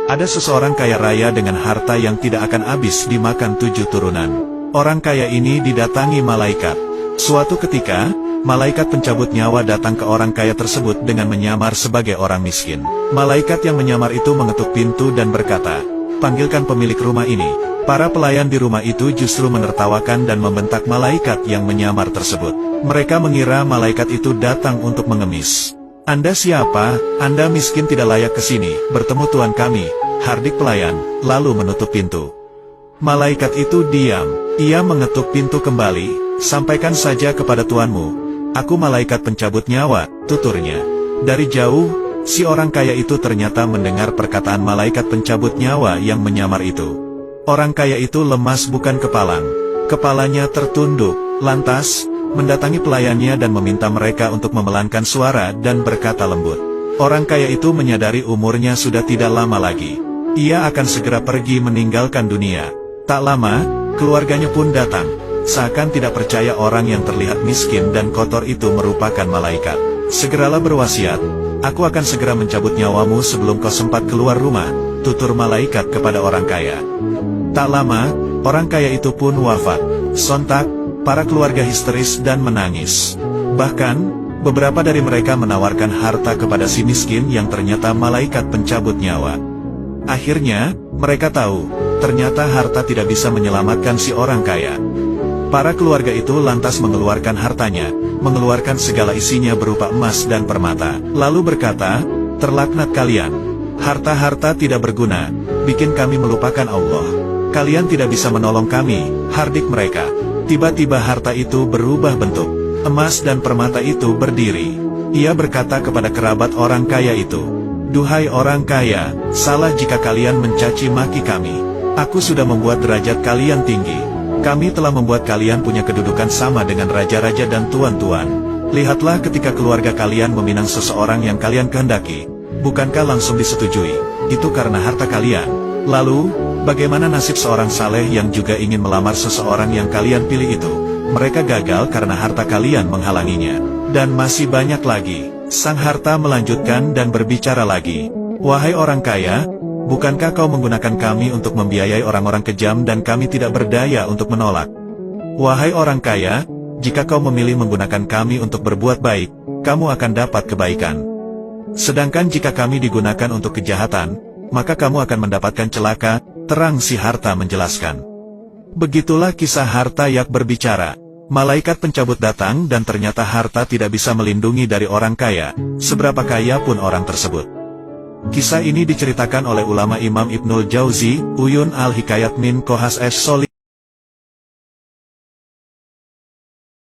Ada seseorang kaya raya dengan harta yang tidak akan habis dimakan 7 turunan. Orang kaya ini didatangi malaikat. Suatu ketika, malaikat pencabut nyawa datang ke orang kaya tersebut dengan menyamar sebagai orang miskin. Malaikat yang menyamar itu mengetuk pintu dan berkata, "Panggilkan pemilik rumah ini." Para pelayan di rumah itu justru menertawakan dan membentak malaikat yang menyamar tersebut. Mereka mengira malaikat itu datang untuk mengemis. "Anda siapa? Anda miskin tidak layak ke sini bertemu Tuhan kami," hardik pelayan, lalu menutup pintu. Malaikat itu diam. Ia mengetuk pintu kembali. "Sampaikan saja kepada tuanmu, aku malaikat pencabut nyawa," tuturnya. Dari jauh, si orang kaya itu ternyata mendengar perkataan malaikat pencabut nyawa yang menyamar itu. Orang kaya itu lemas bukan kepalang. Kepalanya tertunduk, lantas mendatangi pelayannya dan meminta mereka untuk memelankan suara dan berkata lembut. Orang kaya itu menyadari umurnya sudah tidak lama lagi. Ia akan segera pergi meninggalkan dunia. Tak lama, keluarganya pun datang. Seakan tidak percaya orang yang terlihat miskin dan kotor itu merupakan malaikat. "Segeralah berwasiat, aku akan segera mencabut nyawamu sebelum kau sempat keluar rumah," tutur malaikat kepada orang kaya. Tak lama, orang kaya itu pun wafat. Sontak, para keluarga histeris dan menangis. Bahkan, beberapa dari mereka menawarkan harta kepada si miskin yang ternyata malaikat pencabut nyawa. Akhirnya, mereka tahu, ternyata harta tidak bisa menyelamatkan si orang kaya. Para keluarga itu lantas mengeluarkan hartanya, mengeluarkan segala isinya berupa emas dan permata, lalu berkata, "Terlaknat kalian. Harta-harta tidak berguna, bikin kami melupakan Allah. Kalian tidak bisa menolong kami," hardik mereka. Tiba-tiba harta itu berubah bentuk. Emas dan permata itu berdiri. Ia berkata kepada kerabat orang kaya itu, "Duhai orang kaya, salah jika kalian mencaci maki kami. Aku sudah membuat derajat kalian tinggi. Kami telah membuat kalian punya kedudukan sama dengan raja-raja dan tuan-tuan. Lihatlah ketika keluarga kalian meminang seseorang yang kalian kehendaki, bukankah langsung disetujui? Itu karena harta kalian. Lalu, bagaimana nasib seorang saleh yang juga ingin melamar seseorang yang kalian pilih itu? Mereka gagal karena harta kalian menghalanginya. Dan masih banyak lagi." Sang harta melanjutkan dan berbicara lagi, "Wahai orang kaya, bukankah kau menggunakan kami untuk membiayai orang-orang kejam dan kami tidak berdaya untuk menolak? Wahai orang kaya, jika kau memilih menggunakan kami untuk berbuat baik, kamu akan dapat kebaikan. Sedangkan jika kami digunakan untuk kejahatan, maka kamu akan mendapatkan celaka," terang si harta menjelaskan. Begitulah kisah harta yang berbicara. Malaikat pencabut datang dan ternyata harta tidak bisa melindungi dari orang kaya, seberapa kaya pun orang tersebut. Kisah ini diceritakan oleh ulama Imam Ibnul Jauzi, Uyun al-Hikayat min Kohas es Soli.